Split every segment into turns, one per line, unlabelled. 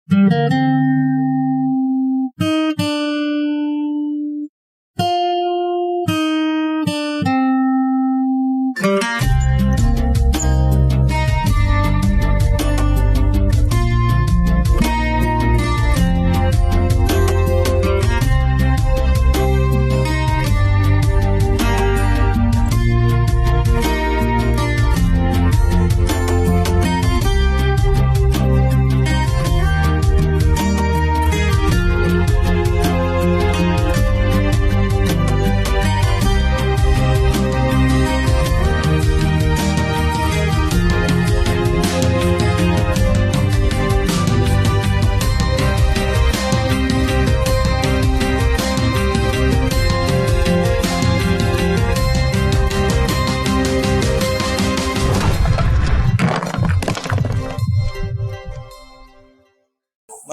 My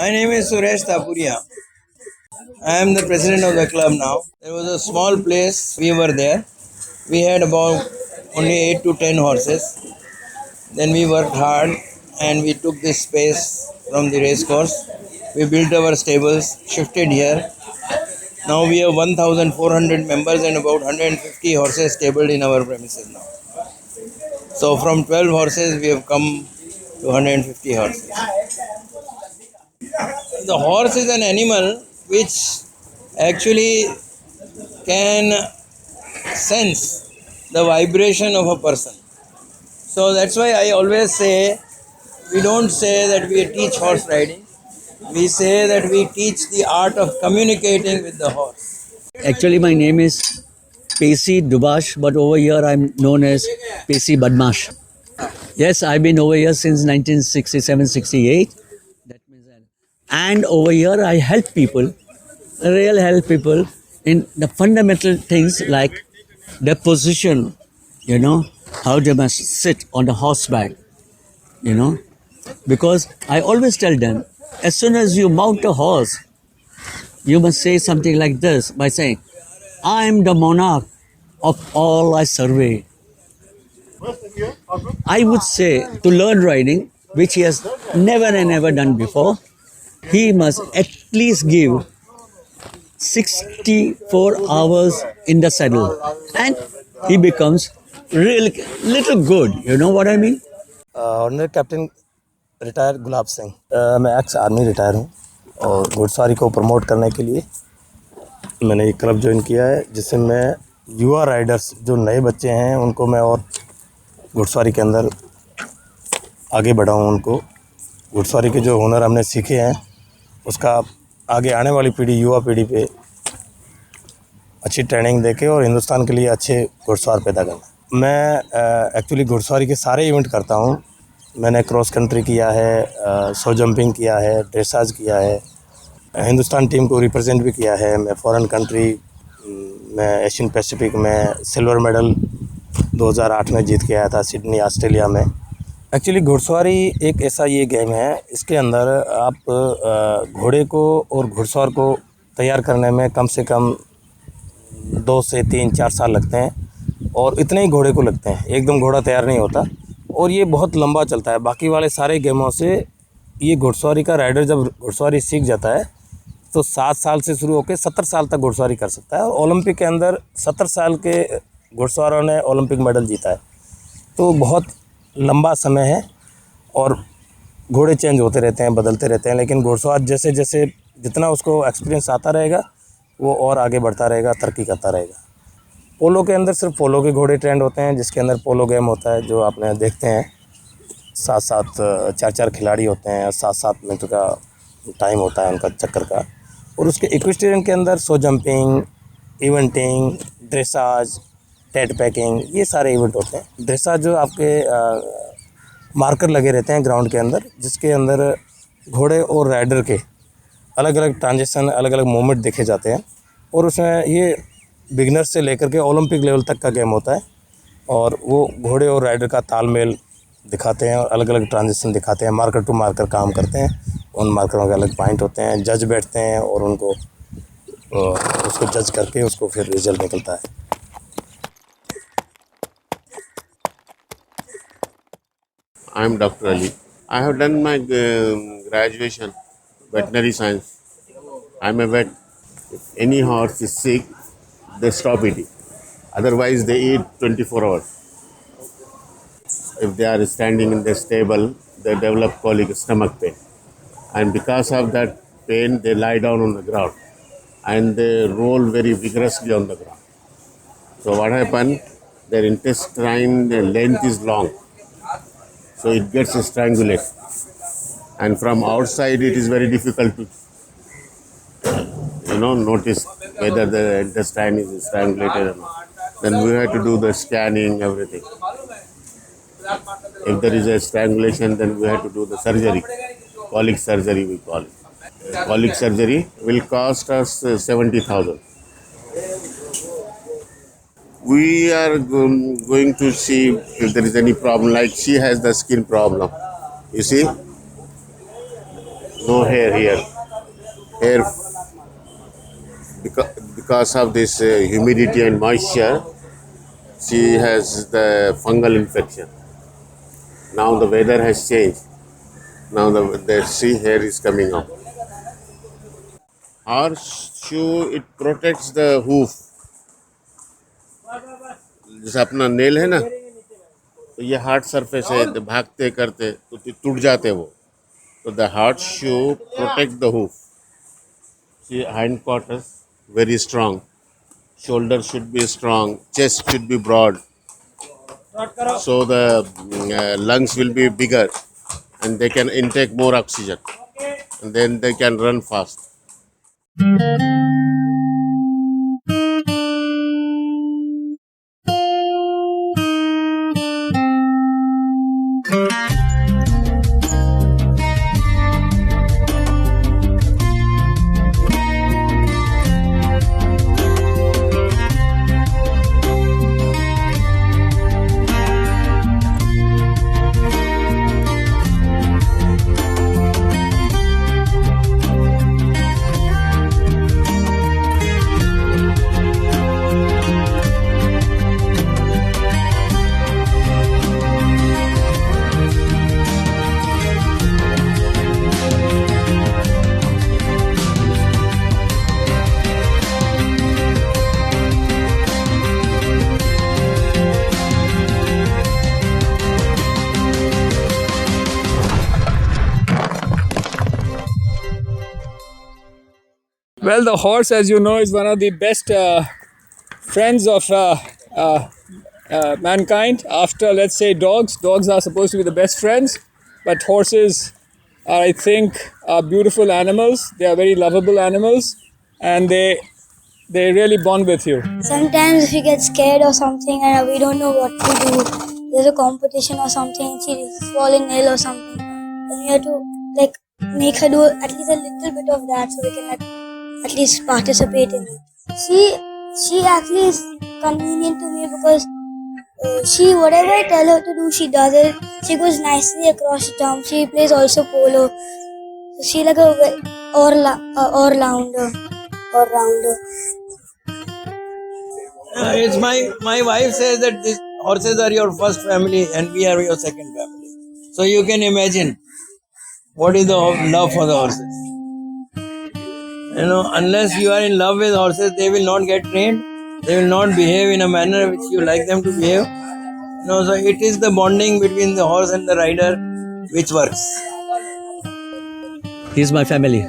name is Suresh Tapuria. I am the president of the club now. There was a small place, we were there. We had about only 8 to 10 horses. Then we worked hard and we took this space from the race course. We built our stables, shifted here. Now we have 1,400 members and about 150 horses stabled in our premises now. So from 12 horses we have come to 150 horses. The horse is an animal which actually can sense the vibration of a person. So that's why I always say, we don't say that we teach horse riding. We say that we teach the art of communicating with the horse.
Actually, my name is Pesi Dubash, but over here I'm known as Pesi Badmash. Yes, I've been over here since 1967-68. That means, and over here I help people, help people in the fundamental things like their position, how they must sit on the horseback, because I always tell them, as soon as you mount a horse, you must say something like this by saying, I am the monarch of all I survey. I would say to learn riding, which he has never and ever done before, he must at least give 64 hours in the saddle and he becomes really little good. You know what I mean?
Honour captain retire Gulab Singh, मैं ex army retire हूँ और घुड़सवारी को promote करने के लिए मैंने एक क्लब ज्वाइन किया है, जिससे मैं युवा राइडर्स जो नए बच्चे हैं उनको मैं और घुड़सवारी के अंदर आगे बढ़ाऊँ। उनको घुड़सवारी के जो हुनर हमने सीखे हैं उसका आगे आने वाली पीढ़ी, युवा पीढ़ी पे अच्छी ट्रेनिंग देके और हिंदुस्तान के लिए अच्छे घुड़सवार पैदा करना। मैं एक्चुअली घुड़सवारी के सारे इवेंट करता हूँ। मैंने क्रॉस कंट्री किया है, सो जंपिंग किया है, ड्रेसाज किया है, हिंदुस्तान टीम को रिप्रेजेंट भी किया है। मैं फॉरेन कंट्री मैं एशियन पैसिफिक में सिल्वर मेडल 2008 में जीत के आया था सिडनी ऑस्ट्रेलिया में। एक्चुअली घुड़सवारी एक ऐसा ये गेम है, इसके अंदर आप घोड़े को और घुड़सवार को तैयार करने में कम से कम 2 से 3-4 साल लगते हैं और इतने ही घोड़े को लगते हैं, एकदम घोड़ा तैयार नहीं होता और ये बहुत लंबा चलता है। बाकी वाले सारे गेमों से ये घुड़सवारी का राइडर जब घुड़सवारी सीख जाता है तो 7 साल से शुरू होकर 70 साल तक घुड़सवारी कर सकता है और ओलंपिक के अंदर 70 साल के घुड़सवारों ने ओलंपिक मेडल जीता है। तो बहुत लंबा समय है और घोड़े चेंज होते रहते हैं, बदलते रहते हैं, लेकिन घुड़सवार जैसे जैसे जितना उसको एक्सपीरियंस आता रहेगा वो और आगे बढ़ता रहेगा, तरक्की करता रहेगा। पोलो के अंदर सिर्फ पोलो के घोड़े ट्रेंड होते हैं, जिसके अंदर पोलो गेम होता है जो आपने देखते हैं 7-7 4-4 खिलाड़ी होते हैं, 7-7 मिनट का टाइम होता है उनका चक्कर का। और उसके इक्विस्टेरियन के अंदर सो जंपिंग, इवेंटिंग, ड्रेसाज, टेट पैकिंग, ये सारे इवेंट होते हैं। ड्रेसाज जो आपके मार्कर लगे रहते हैं ग्राउंड के अंदर, जिसके अंदर घोड़े और राइडर के अलग अलग ट्रांजिशन, अलग अलग मूवमेंट देखे जाते हैं और उसमें ये बिगनर से लेकर के ओलंपिक लेवल तक का गेम होता है और वो घोड़े और राइडर का तालमेल दिखाते हैं और अलग अलग ट्रांजिशन दिखाते हैं, मार्कर टू मार्कर काम करते हैं। उन मार्करों के अलग पॉइंट होते हैं, जज बैठते हैं और उनको उसको जज करके उसको फिर रिजल्ट निकलता है।
I am Dr. Ali. I have done my graduation veterinary science. I'm a vet. If any horse is sick, they stop eating. Otherwise, they eat 24 hours. If they are standing in the stable, they develop colic stomach pain. And because of that pain, they lie down on the ground and they roll very vigorously on the ground. So what happens? Their intestine the length is long, so it gets strangulated. And from outside, it is very difficult to notice whether the intestine is strangulated or not. Then we have to do the scanning, everything. If there is a strangulation, then we have to do the surgery. Colic surgery, we call it. Colic surgery will cost us 70,000. We are going to see if there is any problem. Like she has the skin problem. You see, no hair here. Hair because of this humidity and moisture, she has the fungal infection. Now the weather has changed. Now the sea hair is coming out. Horseshoe, it protects the hoof. जैसे अपना nail है ना, तो ये hard surface है, तो भागते करते तो टूट जाते वो. So the horseshoe protect the hoof. See, hind quarters very strong. Shoulder should be strong. Chest should be broad. So the lungs will be bigger, and they can intake more oxygen, and then they can run fast.
Well, the horse, as you know, is one of the best friends of mankind. After, let's say, dogs. Dogs are supposed to be the best friends, but horses are, I think, are beautiful animals. They are very lovable animals, and they really bond with you.
Sometimes if we get scared or something and we don't know what to do, there's a competition or something, she's falling ill or something, then we have to make her do at least a little bit of that so we can at least participate in it. She actually is convenient to me because she, whatever I tell her to do, she does it. She goes nicely across the jump. She plays also polo. So she like a all-rounder.
It's my wife says that these horses are your first family and we are your second family. So you can imagine what is the love for the horses. Unless you are in love with horses, they will not get trained. They will not behave in a manner which you like them to behave. So it is the bonding between the horse and the rider which works.
He's my family.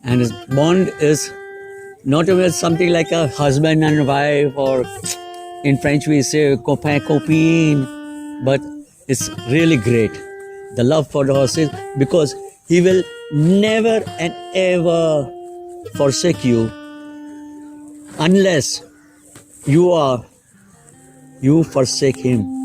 And his bond is not even something like a husband and wife, or in French we say copain, copine, but it's really great. The love for the horses, because he will never and ever forsake you unless you forsake him.